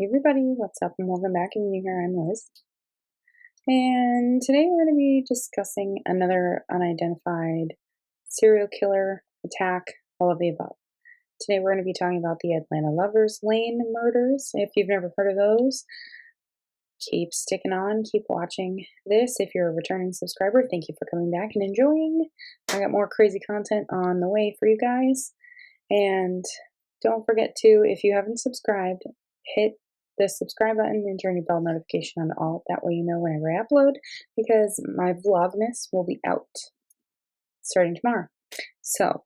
everybody, what's up and welcome back. If you're new here, I'm Liz. And today we're going to be discussing another unidentified serial killer attack, all of the above. Today we're going to be talking about the Atlanta Lovers Lane murders. If you've never heard of those, keep sticking on, keep watching this. If you're a returning subscriber, thank you for coming back and enjoying. I got more crazy content on the way for you guys. And don't forget to, if you haven't subscribed, hit the subscribe button and turn your bell notification on all. That way you know whenever I upload, because my VLOGMAS will be out starting tomorrow. So,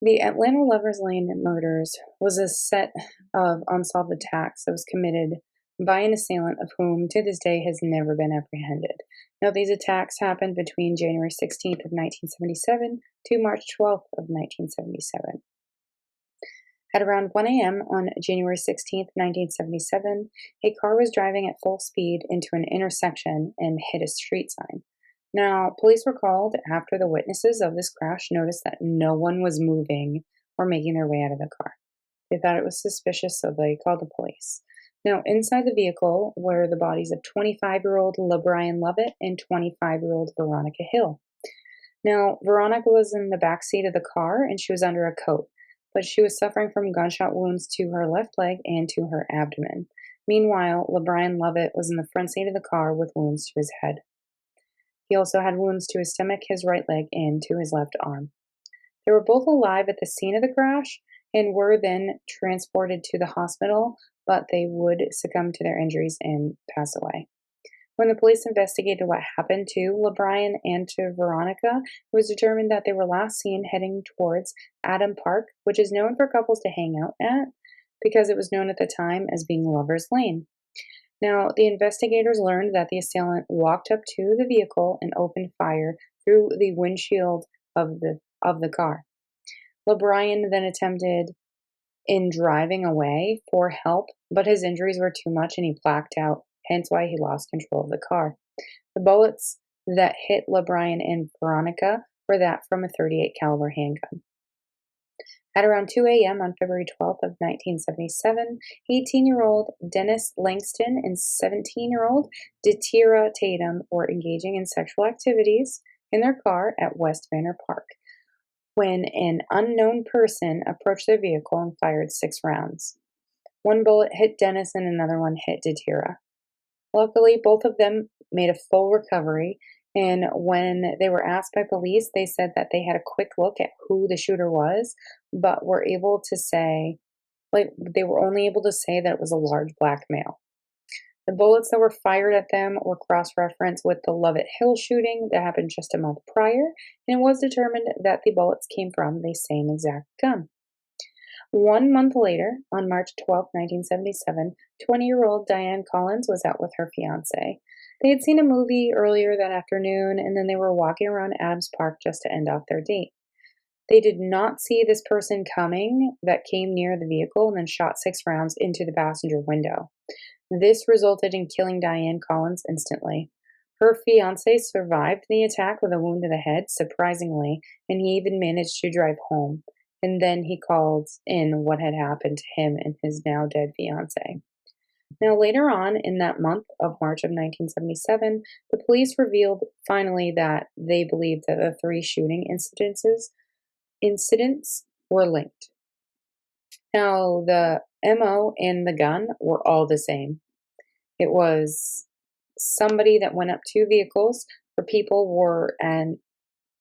the Atlanta Lovers Lane murders was a set of unsolved attacks that was committed by an assailant of whom, to this day, has never been apprehended. Now, these attacks happened between January 16th of 1977 to March 12th of 1977. At around 1 a.m. on January 16, 1977, a car was driving at full speed into an intersection and hit a street sign. Now, police were called after the witnesses of this crash noticed that no one was moving or making their way out of the car. They thought it was suspicious, so they called the police. Now, inside the vehicle were the bodies of 25-year-old LaBryan Lovett and 25-year-old Veronica Hill. Now, Veronica was in the back seat of the car and she was under a coat, but she was suffering from gunshot wounds to her left leg and to her abdomen. Meanwhile, LaBryan Lovett was in the front seat of the car with wounds to his head. He also had wounds to his stomach, his right leg, and to his left arm. They were both alive at the scene of the crash and were then transported to the hospital, but they would succumb to their injuries and pass away. When the police investigated what happened to LaBryan and to Veronica, it was determined that they were last seen heading towards Adam Park, which is known for couples to hang out at, because it was known at the time as being Lover's Lane. Now, the investigators learned that the assailant walked up to the vehicle and opened fire through the windshield of the car. LaBryan then attempted in driving away for help, but his injuries were too much and he blacked out, hence why he lost control of the car. The bullets that hit LaBryan and Veronica were that from a .38 caliber handgun. At around 2 a.m. on February 12th of 1977, 18-year-old Dennis Langston and 17-year-old Detira Tatum were engaging in sexual activities in their car at West Manor Park when an unknown person approached their vehicle and fired 6 rounds. One bullet hit Dennis and another one hit Detira. Luckily, both of them made a full recovery, and when they were asked by police, they said that they had a quick look at who the shooter was, but were able to say, they were only able to say that it was a large black male. The bullets that were fired at them were cross-referenced with the Lovett Hill shooting that happened just a month prior, and it was determined that the bullets came from the same exact gun. 1 month later, on March 12, 1977, 20-year-old Diane Collins was out with her fiancé. They had seen a movie earlier that afternoon, and then they were walking around Adams Park just to end off their date. They did not see this person coming that came near the vehicle and then shot 6 rounds into the passenger window. This resulted in killing Diane Collins instantly. Her fiancé survived the attack with a wound to the head, surprisingly, and he even managed to drive home. And then he called in what had happened to him and his now dead fiancé. Now, later on in that month of March of 1977, the police revealed finally that they believed that the 3 shooting incidents were linked. Now, the MO and the gun were all the same. It was somebody that went up to vehicles where people were and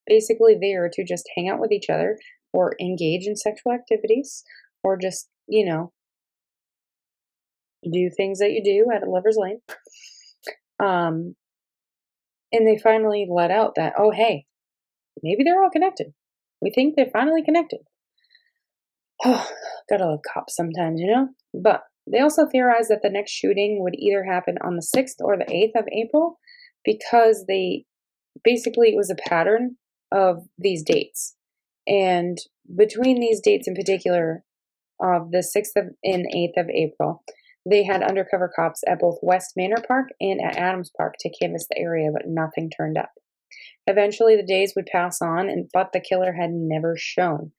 basically there to just hang out with each other or engage in sexual activities or just, do things that you do at a Lover's Lane. And they finally let out that, oh, hey, maybe they're all connected. We think they're finally connected. Oh, gotta love cops sometimes, But they also theorized that the next shooting would either happen on the 6th or the 8th of April because it was a pattern of these dates. And between these dates in particular, of the 6th and 8th of April, they had undercover cops at both West Manor Park and at Adams Park to canvass the area, but nothing turned up. Eventually, the days would pass on, but the killer had never shown.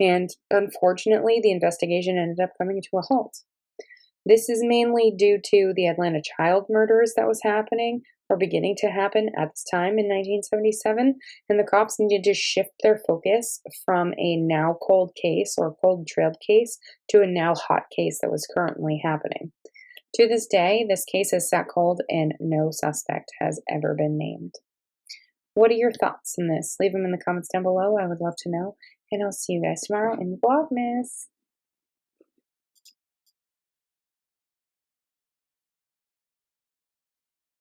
And unfortunately, the investigation ended up coming to a halt. This is mainly due to the Atlanta child murders that was happening or beginning to happen at this time in 1977, and the cops needed to shift their focus from a now cold case or cold trailed case to a now hot case that was currently happening. To this day, this case is sat cold and no suspect has ever been named. What are your thoughts on this? Leave them in the comments down below. I would love to know. And I'll see you guys tomorrow in Vlogmas.